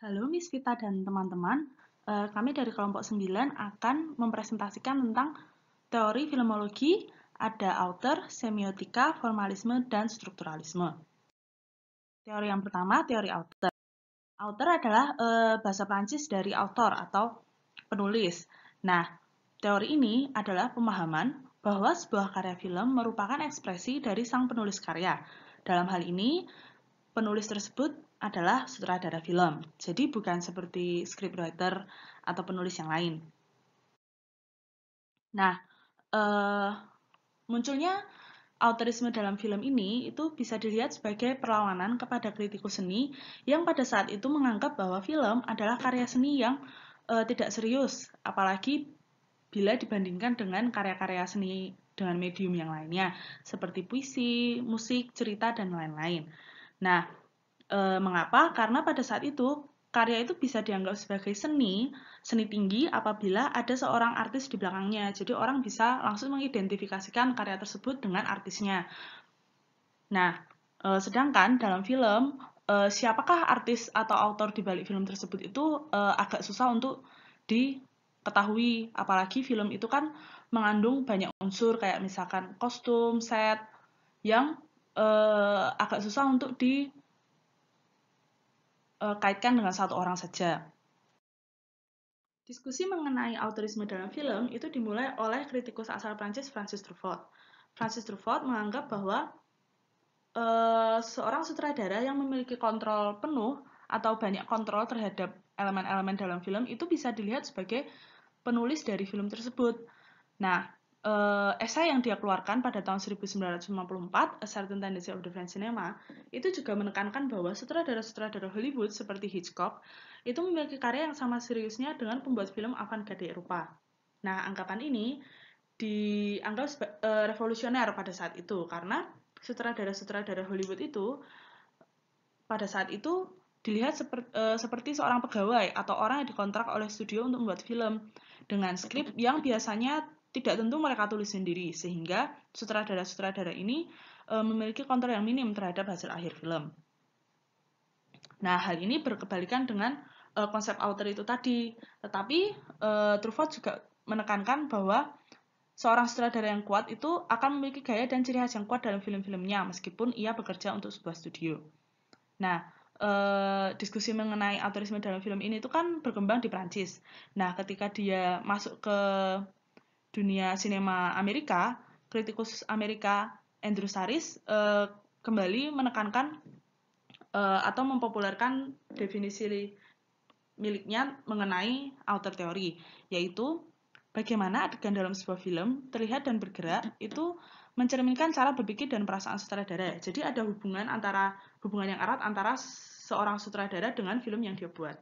Halo Miss Vita dan teman-teman, kami dari kelompok 9 akan mempresentasikan tentang teori filmologi, ada author, semiotika, formalisme, dan strukturalisme. Teori yang pertama, teori author. Author adalah bahasa Prancis dari author atau penulis. Nah, teori ini adalah pemahaman bahwa sebuah karya film merupakan ekspresi dari sang penulis karya. Dalam hal ini, penulis tersebut adalah sutradara film. Jadi bukan seperti scriptwriter atau penulis yang lain. Nah, munculnya autorisme dalam film ini itu bisa dilihat sebagai perlawanan kepada kritikus seni yang pada saat itu menganggap bahwa film adalah karya seni yang tidak serius, apalagi bila dibandingkan dengan karya-karya seni dengan medium yang lainnya, seperti puisi, musik, cerita, dan lain-lain. Nah, mengapa? Karena pada saat itu karya itu bisa dianggap sebagai seni tinggi apabila ada seorang artis di belakangnya. Jadi orang bisa langsung mengidentifikasikan karya tersebut dengan artisnya. Nah, sedangkan dalam film, siapakah artis atau autor di balik film tersebut itu agak susah untuk diketahui. Apalagi film itu kan mengandung banyak unsur kayak misalkan kostum, set, yang agak susah untuk kaitkan dengan satu orang saja. Diskusi mengenai autorisme dalam film itu dimulai oleh kritikus asal Prancis Francis Truffaut. Francis Truffaut menganggap bahwa seorang sutradara yang memiliki kontrol penuh atau banyak kontrol terhadap elemen-elemen dalam film itu bisa dilihat sebagai penulis dari film tersebut. Nah, esai yang dia keluarkan pada tahun 1954, A Certain Tendency of the French Cinema, itu juga menekankan bahwa sutradara-sutradara Hollywood seperti Hitchcock itu memiliki karya yang sama seriusnya dengan pembuat film avant-garde Eropa. Nah, anggapan ini dianggap revolusioner pada saat itu karena sutradara-sutradara Hollywood itu pada saat itu dilihat seperti seorang pegawai atau orang yang dikontrak oleh studio untuk membuat film dengan skrip yang biasanya tidak tentu mereka tulis sendiri, sehingga sutradara-sutradara ini memiliki kontrol yang minim terhadap hasil akhir film. Nah, hal ini berkebalikan dengan konsep author itu tadi. Tetapi Truffaut juga menekankan bahwa seorang sutradara yang kuat itu akan memiliki gaya dan ciri khas yang kuat dalam film-filmnya, meskipun ia bekerja untuk sebuah studio. Nah, diskusi mengenai autorisme dalam film ini itu kan berkembang di Prancis. Nah, ketika dia masuk ke dunia sinema Amerika, kritikus Amerika Andrew Saris kembali menekankan atau mempopulerkan definisi miliknya mengenai author teori, yaitu bagaimana adegan dalam sebuah film terlihat dan bergerak itu mencerminkan cara berpikir dan perasaan sutradara. Jadi ada hubungan yang erat antara seorang sutradara dengan film yang dia buat.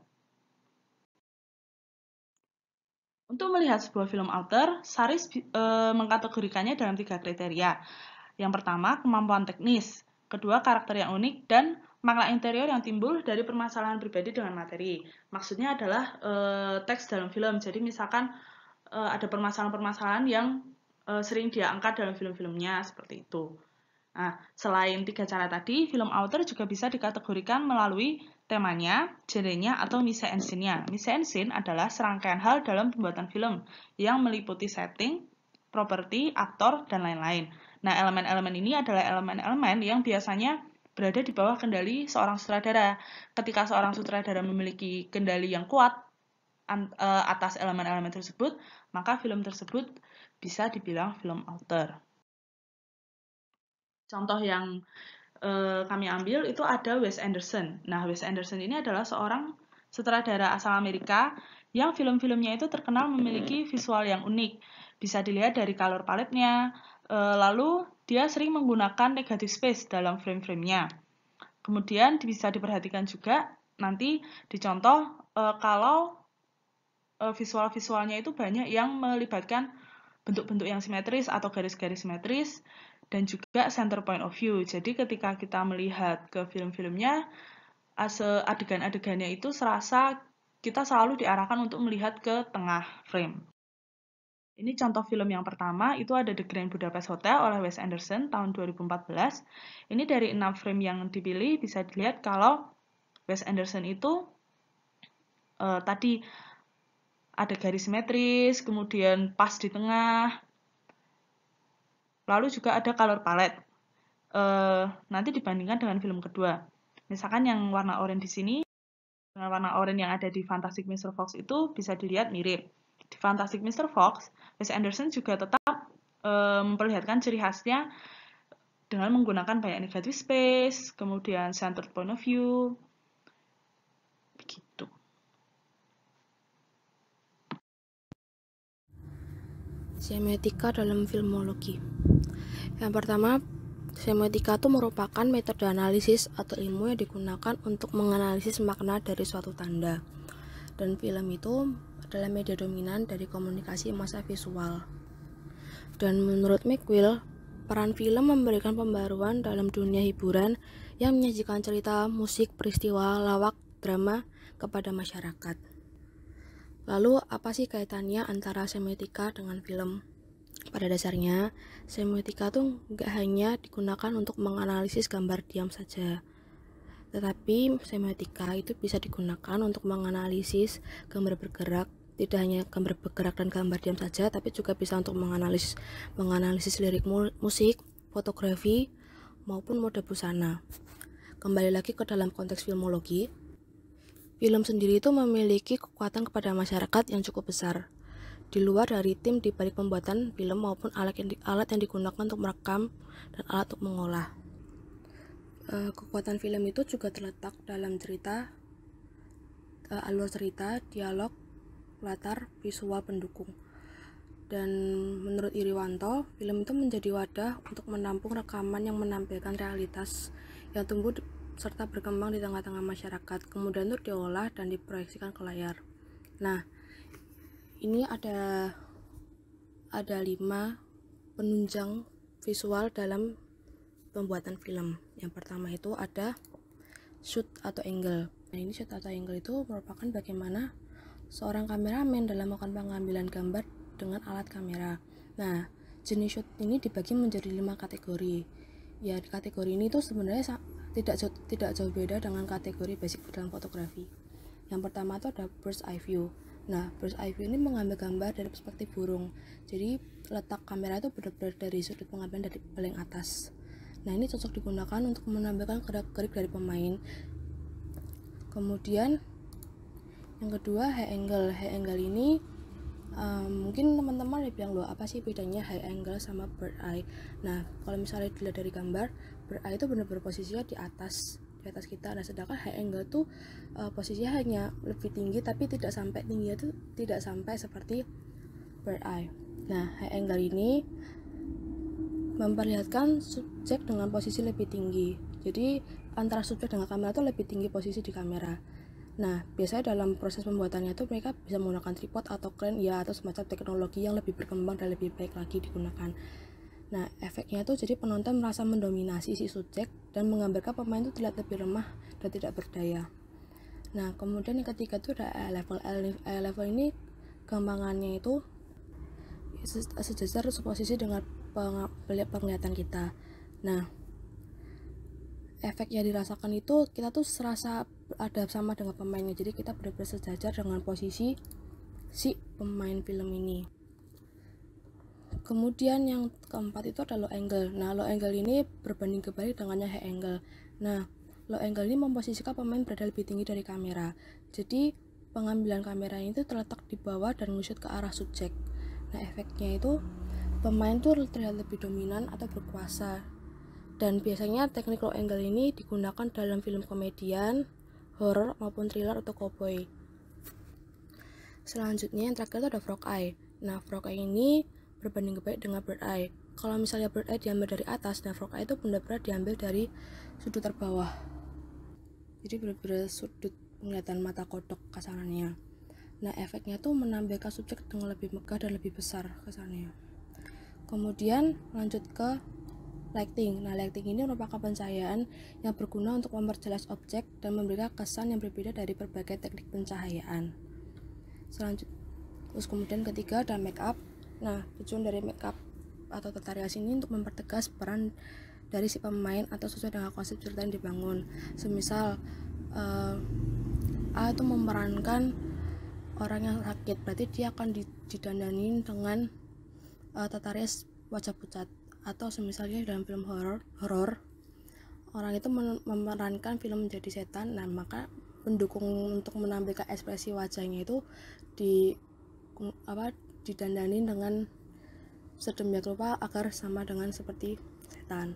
Untuk melihat sebuah film author, Saris mengkategorikannya dalam 3 kriteria. Yang pertama, kemampuan teknis. Kedua, karakter yang unik. Dan makna interior yang timbul dari permasalahan pribadi dengan materi. Maksudnya adalah teks dalam film. Jadi misalkan ada permasalahan-permasalahan yang sering dia angkat dalam film-filmnya, seperti itu. Nah, selain 3 cara tadi, film author juga bisa dikategorikan melalui temanya, genrenya, atau mise en scene-nya. Mise en scene adalah serangkaian hal dalam pembuatan film yang meliputi setting, properti, aktor, dan lain-lain. Nah, elemen-elemen ini adalah elemen-elemen yang biasanya berada di bawah kendali seorang sutradara. Ketika seorang sutradara memiliki kendali yang kuat atas elemen-elemen tersebut, maka film tersebut bisa dibilang film author. Contoh yang kami ambil itu ada Wes Anderson. Nah, Wes Anderson ini adalah seorang sutradara asal Amerika yang film-filmnya itu terkenal memiliki visual yang unik. Bisa dilihat dari color palette-nya. Lalu dia sering menggunakan negative space dalam frame-framenya. Kemudian bisa diperhatikan juga nanti dicontoh kalau visual-visualnya itu banyak yang melibatkan bentuk-bentuk yang simetris atau garis-garis simetris dan juga center point of view. Jadi ketika kita melihat ke film-filmnya, adegan-adegannya itu serasa kita selalu diarahkan untuk melihat ke tengah frame. Ini contoh film yang pertama, itu ada The Grand Budapest Hotel oleh Wes Anderson tahun 2014. Ini dari 6 frame yang dipilih, bisa dilihat kalau Wes Anderson itu tadi ada garis simetris, kemudian pas di tengah. Lalu juga ada color palette. Nanti dibandingkan dengan film kedua. Misalkan yang warna oranye di sini dengan warna oranye yang ada di Fantastic Mr. Fox itu bisa dilihat mirip. Di Fantastic Mr. Fox, Wes Anderson juga tetap memperlihatkan ciri khasnya dengan menggunakan banyak negative space, kemudian centered point of view, begitu. Semiotika dalam filmologi. Yang pertama, semiotika itu merupakan metode analisis atau ilmu yang digunakan untuk menganalisis makna dari suatu tanda. Dan film itu adalah media dominan dari komunikasi massa visual. Dan menurut McQuill, peran film memberikan pembaruan dalam dunia hiburan yang menyajikan cerita, musik, peristiwa, lawak, drama kepada masyarakat. Lalu, apa sih kaitannya antara semiotika dengan film? Pada dasarnya, semiotika itu nggak hanya digunakan untuk menganalisis gambar diam saja, tetapi semiotika itu bisa digunakan untuk menganalisis gambar bergerak. Tidak hanya gambar bergerak dan gambar diam saja, tapi juga bisa untuk menganalisis lirik musik, fotografi, maupun mode busana. Kembali lagi ke dalam konteks filmologi, film sendiri itu memiliki kekuatan kepada masyarakat yang cukup besar. Di luar dari tim di balik pembuatan film maupun alat yang digunakan untuk merekam dan alat untuk mengolah. Kekuatan film itu juga terletak dalam cerita, alur cerita, dialog, latar, visual pendukung. Dan menurut Iriwanto, film itu menjadi wadah untuk menampung rekaman yang menampilkan realitas yang tumbuh serta berkembang di tengah-tengah masyarakat, kemudian itu diolah dan diproyeksikan ke layar. Nah, ini ada 5 penunjang visual dalam pembuatan film. Yang pertama itu ada shoot atau angle. Nah, ini shoot atau angle itu merupakan bagaimana seorang kameramen dalam melakukan pengambilan gambar dengan alat kamera. Nah, jenis shoot ini dibagi menjadi 5 kategori. Ya, di kategori ini tuh sebenarnya tidak jauh beda dengan kategori basic dalam fotografi. Yang pertama itu ada bird's eye view. Nah, bird's eye view ini mengambil gambar dari perspektif burung. Jadi, letak kamera itu benar-benar dari sudut pengambilan dari paling atas. Nah, ini cocok digunakan untuk menampilkan gerak-gerik dari pemain. Kemudian, yang kedua, high angle. High angle ini mungkin teman-teman bilang, loh, apa sih bedanya high angle sama bird eye? Nah, kalau misalnya dilihat dari gambar, bird eye itu benar-benar posisinya di atas kita. Nah, sedangkan high angle tuh posisinya hanya lebih tinggi, tapi tidak sampai seperti bird eye. Nah, high angle ini memperlihatkan subjek dengan posisi lebih tinggi. Jadi antara subjek dengan kamera itu lebih tinggi posisi di kamera. Nah, biasanya dalam proses pembuatannya itu mereka bisa menggunakan tripod atau crane ya, atau semacam teknologi yang lebih berkembang dan lebih baik lagi digunakan. Nah, efeknya itu jadi penonton merasa mendominasi si subjek dan menggambarkan pemain itu terlihat lebih lemah dan tidak berdaya. Nah, kemudian yang ketiga itu ada eye level. Eye level ini gampangannya itu sejajar seposisi dengan penglihatan kita. Nah, efek yang dirasakan itu kita tuh serasa ada sama dengan pemainnya, jadi kita benar-benar sejajar dengan posisi si pemain film ini. Kemudian yang keempat itu ada low angle. Nah, low angle ini berbanding kebalik dengannya high angle. Nah, low angle ini memposisikan pemain berada lebih tinggi dari kamera, jadi pengambilan kamera itu terletak di bawah dan nge-shoot ke arah subjek. Nah, efeknya itu pemain tuh terlihat lebih dominan atau berkuasa. Dan biasanya teknik low angle ini digunakan dalam film komedian, horror maupun thriller atau cowboy. Selanjutnya yang terakhir itu ada frog eye. Nah, frog eye ini berbanding kebalik dengan bird eye. Kalau misalnya bird eye diambil dari atas, dan frog eye itu benar-benar diambil dari sudut terbawah. Jadi benar-benar sudut penglihatan mata kodok kasarannya. Nah, efeknya tuh menampilkan subjek dengan lebih megah dan lebih besar kesannya. Kemudian lanjut ke lighting. Nah, lighting ini merupakan pencahayaan yang berguna untuk memperjelas objek dan memberikan kesan yang berbeda dari berbagai teknik pencahayaan. Terus kemudian ketiga ada make up. Nah, tujuan dari make up atau tata rias ini untuk mempertegas peran dari si pemain atau sesuai dengan konsep cerita yang dibangun. Semisal A itu memerankan orang yang sakit, berarti dia akan didandanin dengan tata rias wajah pucat. Atau semisalnya dalam film horor orang itu memerankan film menjadi setan, nah maka pendukung untuk menampilkan ekspresi wajahnya itu didandanin dengan sedemikian rupa agar sama dengan seperti setan.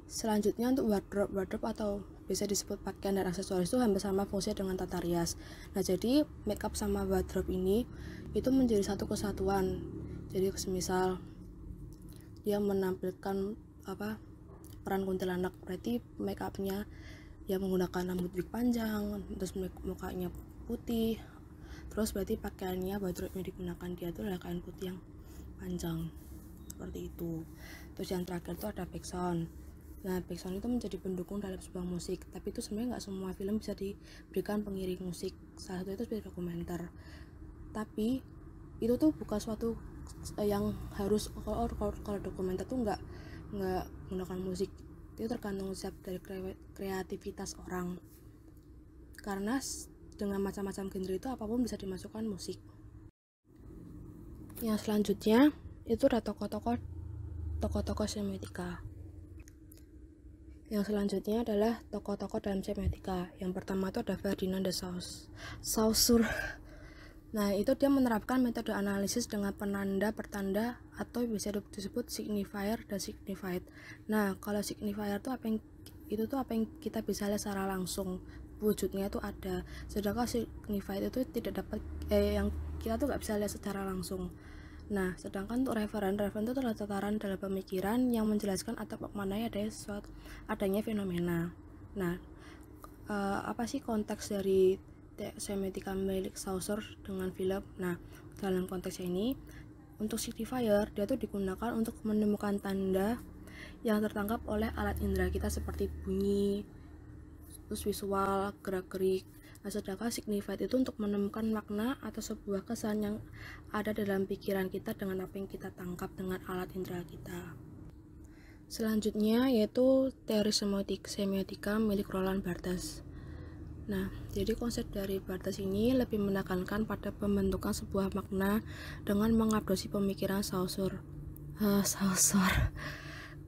Selanjutnya untuk wardrobe atau bisa disebut pakaian dan aksesoris itu hampir sama fungsinya dengan tata rias. Nah, jadi makeup sama wardrobe ini itu menjadi satu kesatuan. Jadi semisal dia menampilkan peran kuntilanak, berarti makeupnya ya menggunakan rambut wig panjang, terus mukanya putih, terus berarti pakaiannya, wardrobe-nya digunakan dia itu adalah kain putih yang panjang seperti itu. Terus yang terakhir itu ada background. Nah, background itu menjadi pendukung dalam sebuah musik, tapi itu sebenarnya nggak semua film bisa diberikan pengiring musik. Salah satu itu seperti dokumenter, tapi itu tuh bukan suatu yang harus kalau dokumenter tuh nggak menggunakan musik. Itu tergantung siap dari kreativitas orang, karena dengan macam-macam genre itu apapun bisa dimasukkan musik. Yang selanjutnya itu ada tokoh-tokoh semiotika. Yang selanjutnya adalah tokoh-tokoh dalam semiotika. Yang pertama itu ada Ferdinand de Saussure. Nah, itu dia menerapkan metode analisis dengan penanda, pertanda, atau bisa disebut signifier dan signified. Nah, kalau signifier itu apa yang kita bisa lihat secara langsung, wujudnya itu ada. Sedangkan signified itu tidak dapat yang kita tuh nggak bisa lihat secara langsung. Nah, sedangkan untuk referen itu adalah tataran dalam pemikiran yang menjelaskan atau maknanya adanya fenomena. Nah, apa sih konteks dari semiotika milik Saussure dengan film? Nah, dalam konteks ini untuk signifier dia tuh digunakan untuk menemukan tanda yang tertangkap oleh alat indera kita seperti bunyi, terus visual, gerak-gerik. Nah, sedangkan signified itu untuk menemukan makna atau sebuah kesan yang ada dalam pikiran kita dengan apa yang kita tangkap dengan alat indera kita. Selanjutnya yaitu teori semiotika milik Roland Barthes. Nah, jadi konsep dari Barthes ini lebih menekankan pada pembentukan sebuah makna dengan mengadopsi pemikiran Saussure.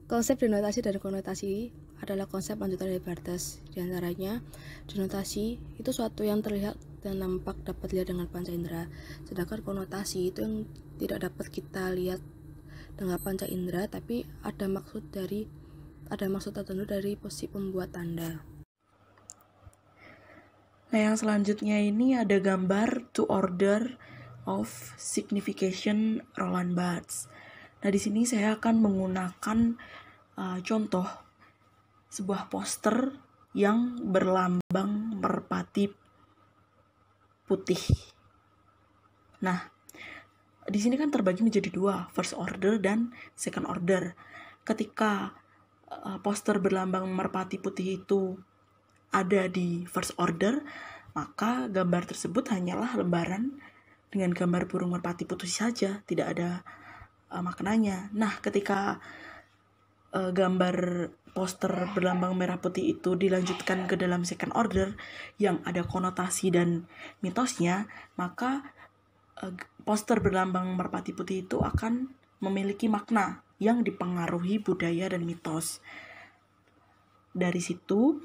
Konsep denotasi dan konotasi adalah konsep lanjutan dari Barthes. Di antaranya, denotasi itu suatu yang terlihat dan nampak dapat dilihat dengan panca indera, sedangkan konotasi itu yang tidak dapat kita lihat dengan panca indera, tapi ada maksud tertentu dari posisi pembuat tanda. Nah, yang selanjutnya ini ada gambar Two Order of Signification Roland Barthes. Nah, di sini saya akan menggunakan contoh sebuah poster yang berlambang merpati putih. Nah, di sini kan terbagi menjadi dua, first order dan second order. Ketika poster berlambang merpati putih itu ada di first order, maka gambar tersebut hanyalah lembaran dengan gambar burung merpati putih saja, tidak ada maknanya. Nah, ketika gambar poster berlambang merah putih itu dilanjutkan ke dalam second order yang ada konotasi dan mitosnya, maka poster berlambang merpati putih itu akan memiliki makna yang dipengaruhi budaya dan mitos. Dari situ,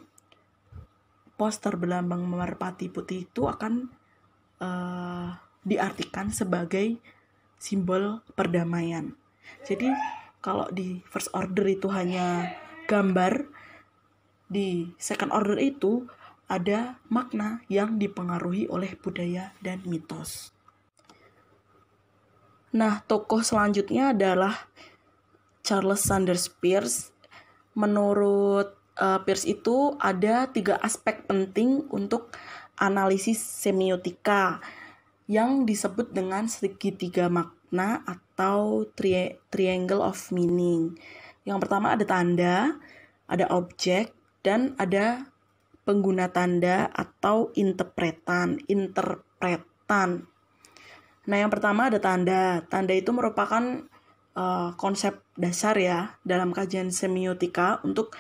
poster berlambang merpati putih itu akan diartikan sebagai simbol perdamaian. Jadi kalau di first order itu hanya gambar, di second order itu ada makna yang dipengaruhi oleh budaya dan mitos. Nah, tokoh selanjutnya adalah Charles Sanders Peirce. Menurut Peirce itu ada 3 aspek penting untuk analisis semiotika yang disebut dengan segitiga makna atau triangle of meaning. Yang pertama ada tanda, ada objek, dan ada pengguna tanda atau interpretan. Nah, yang pertama ada tanda. Tanda itu merupakan konsep dasar ya dalam kajian semiotika untuk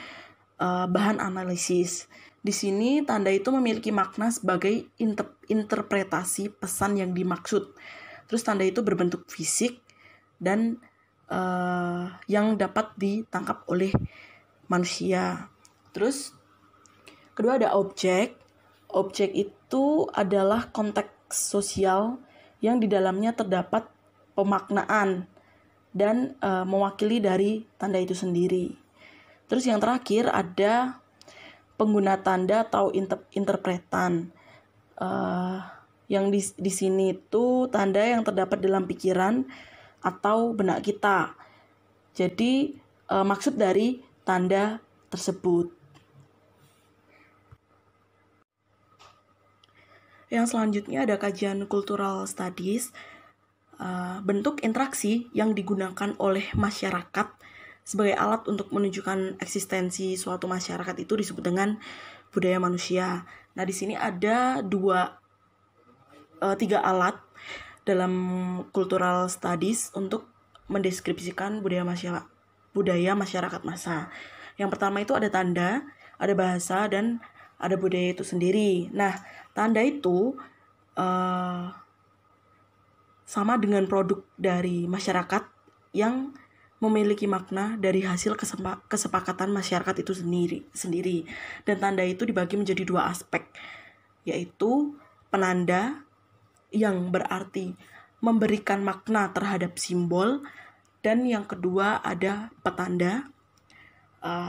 bahan analisis. Di sini tanda itu memiliki makna sebagai interpretasi pesan yang dimaksud. Terus tanda itu berbentuk fisik dan yang dapat ditangkap oleh manusia. Terus kedua ada objek. Objek itu adalah konteks sosial yang di dalamnya terdapat pemaknaan dan mewakili dari tanda itu sendiri. Terus yang terakhir ada pengguna tanda atau interpretan. Yang di sini itu tanda yang terdapat dalam pikiran atau benak kita. Jadi maksud dari tanda tersebut. Yang selanjutnya ada kajian cultural studies. Bentuk interaksi yang digunakan oleh masyarakat sebagai alat untuk menunjukkan eksistensi suatu masyarakat itu disebut dengan budaya manusia. Nah, di sini ada 3 alat dalam cultural studies untuk mendeskripsikan budaya masyarakat massa. Yang pertama itu ada tanda, ada bahasa, dan ada budaya itu sendiri. Nah, tanda itu sama dengan produk dari masyarakat yang memiliki makna dari hasil kesepakatan masyarakat itu sendiri. Dan tanda itu dibagi menjadi 2 aspek, yaitu penanda yang berarti memberikan makna terhadap simbol, dan yang kedua ada petanda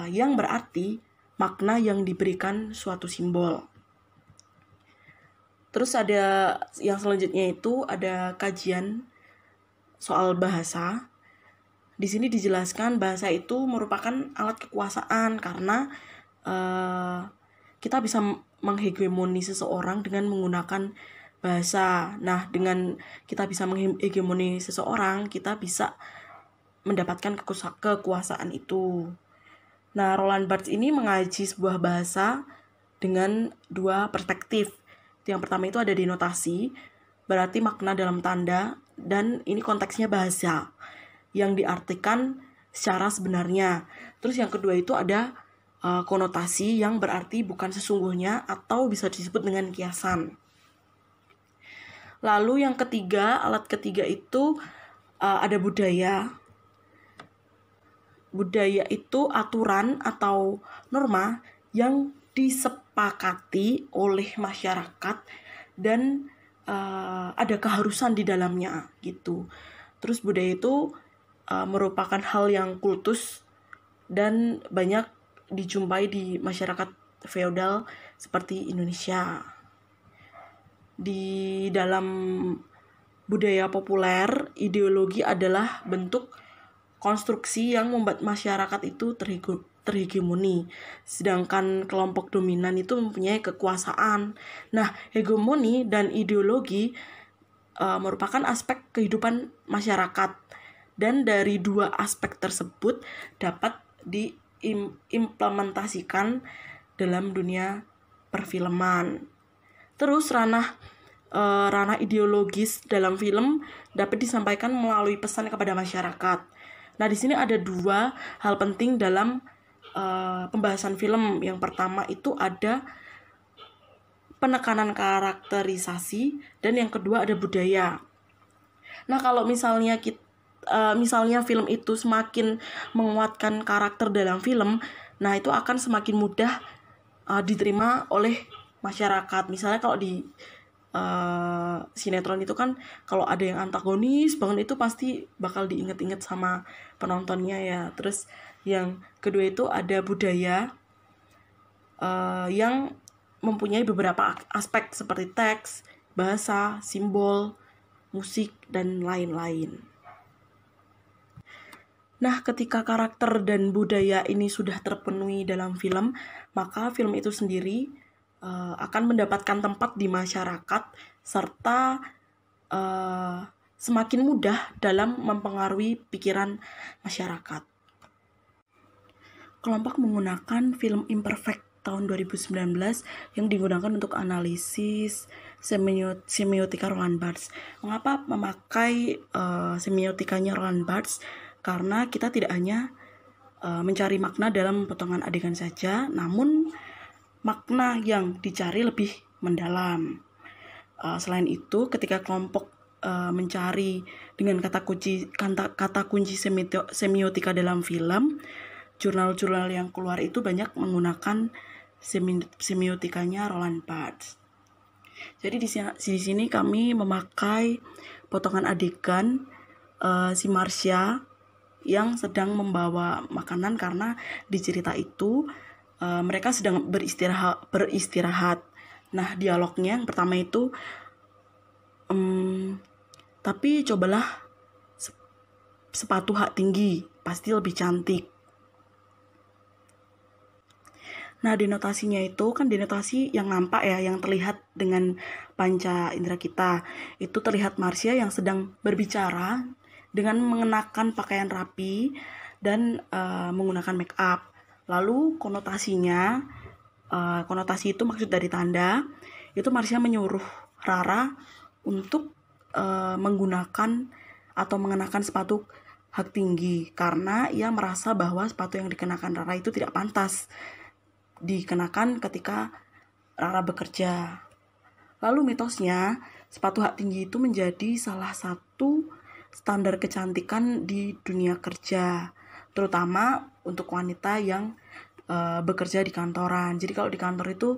yang berarti makna yang diberikan suatu simbol. Terus ada yang selanjutnya itu ada kajian soal bahasa. Di sini dijelaskan bahasa itu merupakan alat kekuasaan karena kita bisa menghegemoni seseorang dengan menggunakan bahasa. Nah, dengan kita bisa menghegemoni seseorang, kita bisa mendapatkan kekuasaan itu. Nah, Roland Barthes ini mengaji sebuah bahasa dengan 2 perspektif. Yang pertama itu ada denotasi, berarti makna dalam tanda, dan ini konteksnya bahasa yang diartikan secara sebenarnya. Terus yang kedua itu ada konotasi yang berarti bukan sesungguhnya atau bisa disebut dengan kiasan. Lalu yang ketiga, alat ketiga itu ada budaya. Budaya itu aturan atau norma yang disepakati oleh masyarakat dan ada keharusan di dalamnya gitu. Terus budaya itu merupakan hal yang kultus dan banyak dijumpai di masyarakat feodal seperti Indonesia. Di dalam budaya populer, ideologi adalah bentuk konstruksi yang membuat masyarakat itu terhegemoni, sedangkan kelompok dominan itu mempunyai kekuasaan. Nah, hegemoni dan ideologi merupakan aspek kehidupan masyarakat, dan dari 2 aspek tersebut dapat diimplementasikan dalam dunia perfilman. Terus ranah ideologis dalam film dapat disampaikan melalui pesan kepada masyarakat. Nah, di sini ada 2 hal penting dalam pembahasan film. Yang pertama itu ada penekanan karakterisasi, dan yang kedua ada budaya. Nah, kalau misalnya film itu semakin menguatkan karakter dalam film, nah itu akan semakin mudah diterima oleh masyarakat. Misalnya kalau di sinetron itu kan kalau ada yang antagonis banget itu pasti bakal diinget-inget sama penontonnya ya. Terus yang kedua itu ada budaya yang mempunyai beberapa aspek seperti teks, bahasa, simbol, musik, dan lain-lain. Nah, ketika karakter dan budaya ini sudah terpenuhi dalam film, maka film itu sendiri akan mendapatkan tempat di masyarakat serta semakin mudah dalam mempengaruhi pikiran masyarakat. Kelompok menggunakan film Imperfect tahun 2019 yang digunakan untuk analisis semiotika Roland Barthes. Mengapa memakai semiotikanya Roland Barthes? Karena kita tidak hanya mencari makna dalam potongan adegan saja, namun makna yang dicari lebih mendalam. Selain itu, ketika kelompok mencari dengan kata kunci semiotika dalam film, jurnal-jurnal yang keluar itu banyak menggunakan semiotikanya Roland Barthes. Jadi di sini kami memakai potongan adegan si Marcia yang sedang membawa makanan, karena di cerita itu mereka sedang beristirahat. Nah, dialognya yang pertama itu, tapi cobalah sepatu hak tinggi, pasti lebih cantik. Nah, denotasinya itu kan denotasi yang nampak ya, yang terlihat dengan panca indera kita. Itu terlihat Marcia yang sedang berbicara dengan mengenakan pakaian rapi dan menggunakan make up. Lalu konotasinya, konotasi itu maksud dari tanda, itu Marcia menyuruh Rara untuk menggunakan atau mengenakan sepatu hak tinggi, karena ia merasa bahwa sepatu yang dikenakan Rara itu tidak pantas dikenakan ketika Rara bekerja. Lalu mitosnya, sepatu hak tinggi itu menjadi salah satu standar kecantikan di dunia kerja, terutama untuk wanita yang bekerja di kantoran. Jadi kalau di kantor itu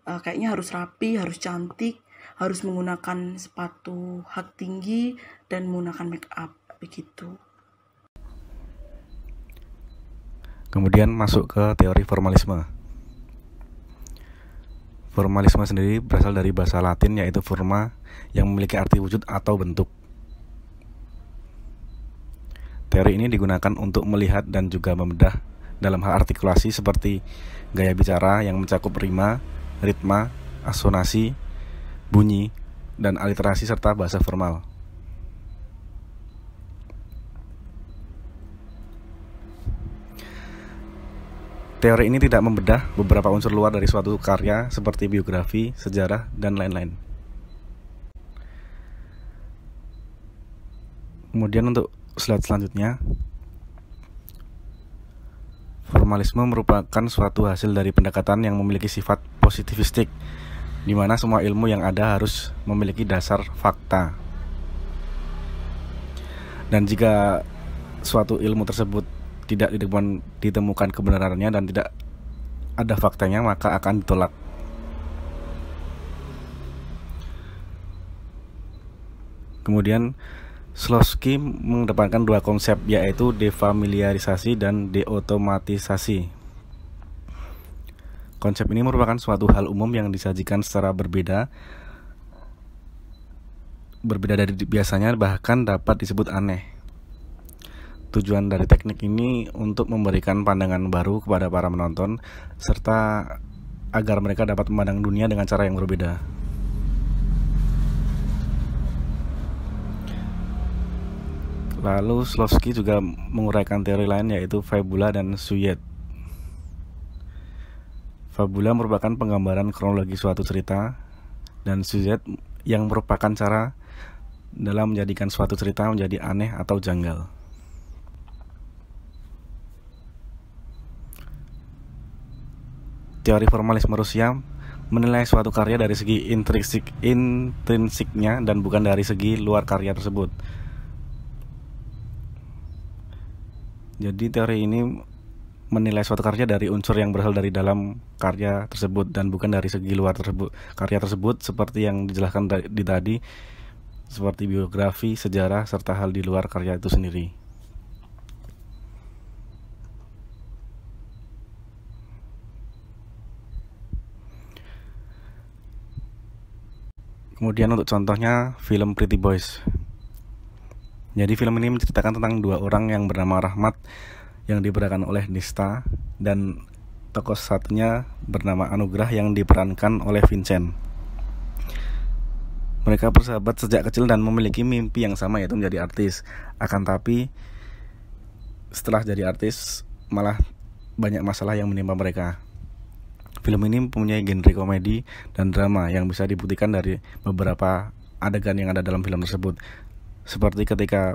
kayaknya harus rapi, harus cantik, harus menggunakan sepatu hak tinggi dan menggunakan make up, begitu. Kemudian masuk ke teori formalisme. Formalisme sendiri berasal dari bahasa Latin, yaitu forma, yang memiliki arti wujud atau bentuk. Teori ini digunakan untuk melihat dan juga membedah dalam hal artikulasi seperti gaya bicara yang mencakup rima, ritma, asonasi, bunyi, dan aliterasi serta bahasa formal. Teori ini tidak membedah beberapa unsur luar dari suatu karya seperti biografi, sejarah, dan lain-lain. Kemudian untuk slide selanjutnya, formalisme merupakan suatu hasil dari pendekatan yang memiliki sifat positivistik, di mana semua ilmu yang ada harus memiliki dasar fakta. Dan jika suatu ilmu tersebut tidak ditemukan kebenarannya dan tidak ada faktanya, maka akan ditolak. Kemudian Slowski mengedepankan dua konsep, yaitu defamiliarisasi dan deotomatisasi. Konsep ini merupakan suatu hal umum yang disajikan secara berbeda dari biasanya, bahkan dapat disebut aneh. Tujuan dari teknik ini untuk memberikan pandangan baru kepada para menonton, serta agar mereka dapat memandang dunia dengan cara yang berbeda. Lalu Slowski juga menguraikan teori lain, yaitu fabula dan sujet. Fabula merupakan penggambaran kronologi suatu cerita, dan sujet yang merupakan cara dalam menjadikan suatu cerita menjadi aneh atau janggal. Teori formalisme Rusia menilai suatu karya dari segi intrinsiknya dan bukan dari segi luar karya tersebut. Jadi teori ini menilai suatu karya dari unsur yang berasal dari dalam karya tersebut dan bukan dari segi luar karya tersebut, seperti yang dijelaskan tadi, seperti biografi, sejarah, serta hal di luar karya itu sendiri. Kemudian untuk contohnya film Pretty Boys. Jadi film ini menceritakan tentang dua orang yang bernama Rahmat yang diperankan oleh Nista, dan tokoh satunya bernama Anugrah yang diperankan oleh Vincent. Mereka bersahabat sejak kecil dan memiliki mimpi yang sama, yaitu menjadi artis. Akan tapi setelah jadi artis malah banyak masalah yang menimpa mereka. Film ini mempunyai genre komedi dan drama yang bisa dibuktikan dari beberapa adegan yang ada dalam film tersebut, seperti ketika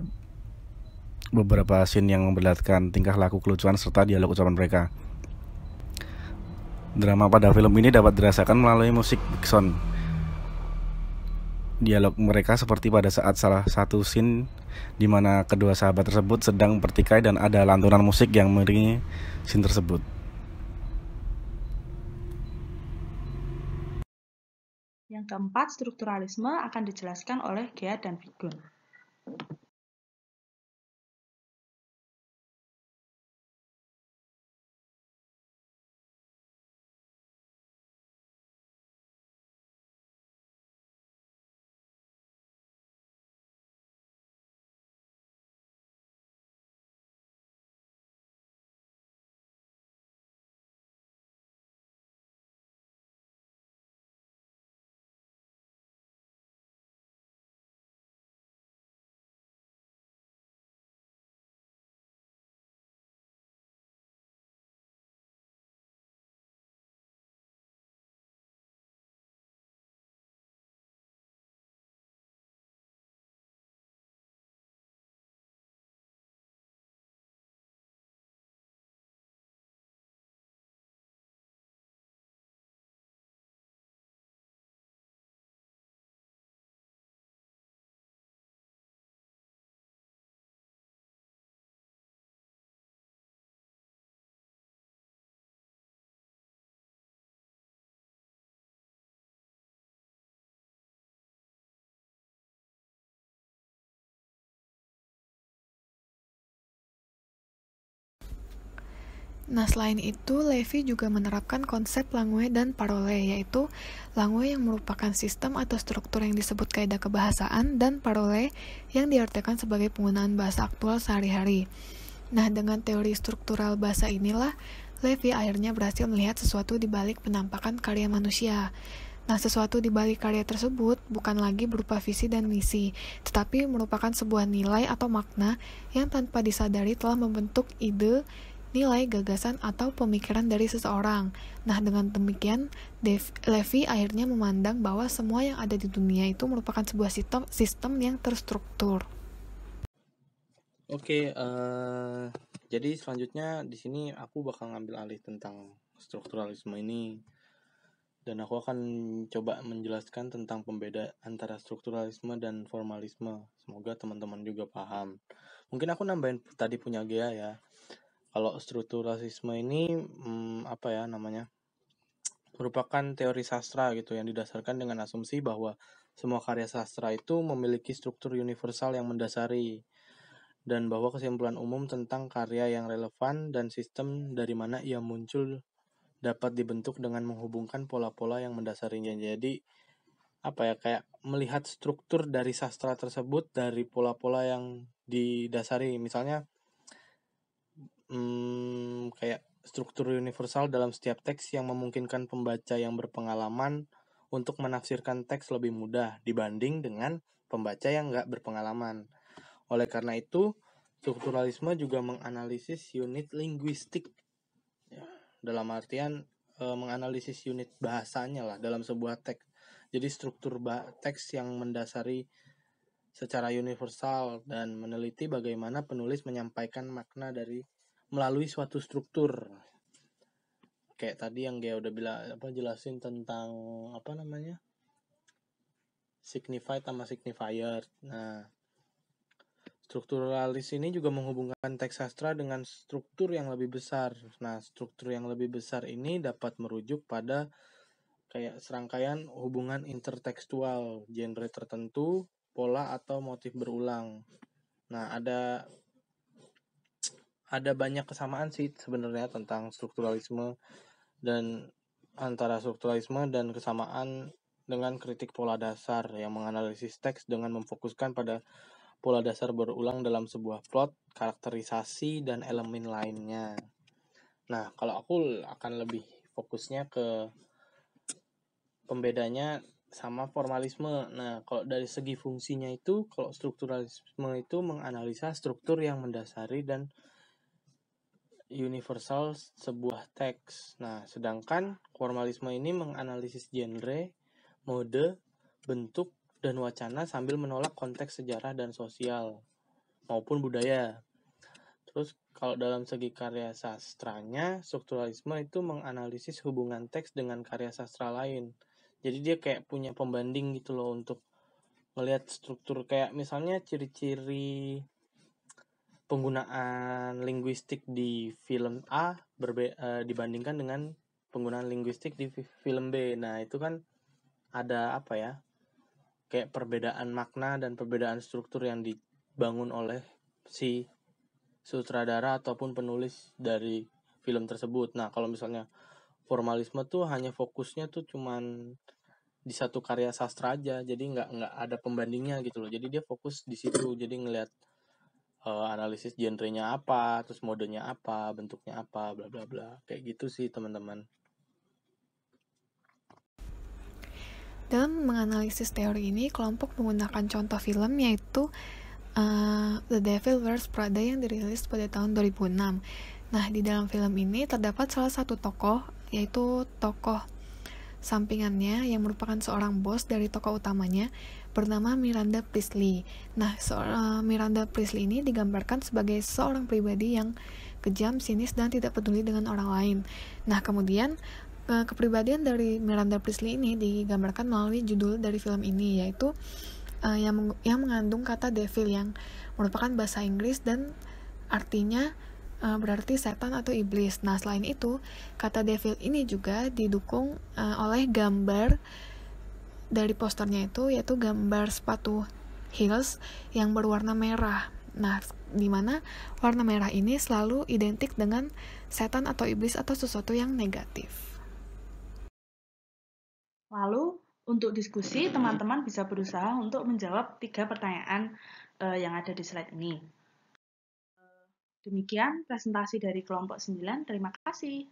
beberapa scene yang memperlihatkan tingkah laku kelucuan serta dialog ucapan mereka. Drama pada film ini dapat dirasakan melalui musik background. Dialog mereka seperti pada saat salah satu scene di mana kedua sahabat tersebut sedang bertikai dan ada lantunan musik yang mengiringi scene tersebut. Yang keempat, strukturalisme akan dijelaskan oleh Gea dan Vigon. Nah, selain itu, Levi juga menerapkan konsep langue dan parole, yaitu langue yang merupakan sistem atau struktur yang disebut kaidah kebahasaan, dan parole yang diartikan sebagai penggunaan bahasa aktual sehari-hari. Nah, dengan teori struktural bahasa inilah, Levi akhirnya berhasil melihat sesuatu di balik penampakan karya manusia. Nah, sesuatu di balik karya tersebut bukan lagi berupa visi dan misi, tetapi merupakan sebuah nilai atau makna yang tanpa disadari telah membentuk ide, nilai, gagasan, atau pemikiran dari seseorang. Nah, dengan demikian, Levi akhirnya memandang bahwa semua yang ada di dunia itu merupakan sebuah sistem yang terstruktur. Oke, jadi selanjutnya di sini aku bakal ngambil alih tentang strukturalisme ini, dan aku akan coba menjelaskan tentang pembeda antara strukturalisme dan formalisme. Semoga teman-teman juga paham. Mungkin aku nambahin tadi punya Gea ya. Kalau strukturalisme ini merupakan teori sastra gitu yang didasarkan dengan asumsi bahwa semua karya sastra itu memiliki struktur universal yang mendasari, dan bahwa kesimpulan umum tentang karya yang relevan dan sistem dari mana ia muncul dapat dibentuk dengan menghubungkan pola-pola yang mendasarinya. Jadi kayak melihat struktur dari sastra tersebut dari pola-pola yang didasari, misalnya kayak struktur universal dalam setiap teks yang memungkinkan pembaca yang berpengalaman untuk menafsirkan teks lebih mudah dibanding dengan pembaca yang nggak berpengalaman. Oleh karena itu, strukturalisme juga menganalisis unit linguistik, ya, dalam artian menganalisis unit bahasanya lah dalam sebuah teks. Jadi struktur teks yang mendasari secara universal dan meneliti bagaimana penulis menyampaikan makna dari melalui suatu struktur. Kayak tadi yang dia udah jelasin tentang signified sama signifier. Nah, strukturalis ini juga menghubungkan teks sastra dengan struktur yang lebih besar. Nah, struktur yang lebih besar ini dapat merujuk pada kayak serangkaian hubungan intertekstual, genre tertentu, pola atau motif berulang. Nah, ada banyak kesamaan sih sebenarnya tentang strukturalisme dan antara strukturalisme dan kesamaan dengan kritik pola dasar yang menganalisis teks dengan memfokuskan pada pola dasar berulang dalam sebuah plot, karakterisasi, dan elemen lainnya. Nah, kalau aku akan lebih fokusnya ke pembedanya sama formalisme. Nah, kalau dari segi fungsinya itu, kalau strukturalisme itu menganalisa struktur yang mendasari dan universal sebuah teks. Nah, sedangkan formalisme ini menganalisis genre, mode, bentuk, dan wacana sambil menolak konteks sejarah dan sosial maupun budaya. Terus kalau dalam segi karya sastranya, strukturalisme itu menganalisis hubungan teks dengan karya sastra lain. Jadi dia kayak punya pembanding gitu loh untuk ngelihat struktur, kayak misalnya ciri-ciri penggunaan linguistik di film A dibandingkan dengan penggunaan linguistik di film B. Nah, itu kan ada apa ya? Kayak perbedaan makna dan perbedaan struktur yang dibangun oleh si sutradara ataupun penulis dari film tersebut. Nah, kalau misalnya formalisme tuh hanya fokusnya tuh cuman di satu karya sastra aja, jadi nggak ada pembandingnya gitu loh. Jadi dia fokus di situ, jadi ngelihat analisis genrenya apa, terus modenya apa, bentuknya apa, bla bla bla, kayak gitu sih teman-teman. Dalam menganalisis teori ini, kelompok menggunakan contoh film yaitu The Devil Wears Prada yang dirilis pada tahun 2006. Nah, di dalam film ini terdapat salah satu tokoh, yaitu tokoh sampingannya yang merupakan seorang bos dari tokoh utamanya bernama Miranda Priestly. Nah, Miranda Priestly ini digambarkan sebagai seorang pribadi yang kejam, sinis, dan tidak peduli dengan orang lain. Nah, kemudian kepribadian dari Miranda Priestly ini digambarkan melalui judul dari film ini, yaitu yang mengandung kata devil yang merupakan bahasa Inggris dan artinya berarti setan atau iblis. Nah, selain itu, kata devil ini juga didukung oleh gambar dari posternya itu, yaitu gambar sepatu heels yang berwarna merah. Nah, di mana warna merah ini selalu identik dengan setan atau iblis atau sesuatu yang negatif. Lalu, untuk diskusi, teman-teman bisa berusaha untuk menjawab 3 pertanyaan yang ada di slide ini. Demikian presentasi dari kelompok 9. Terima kasih.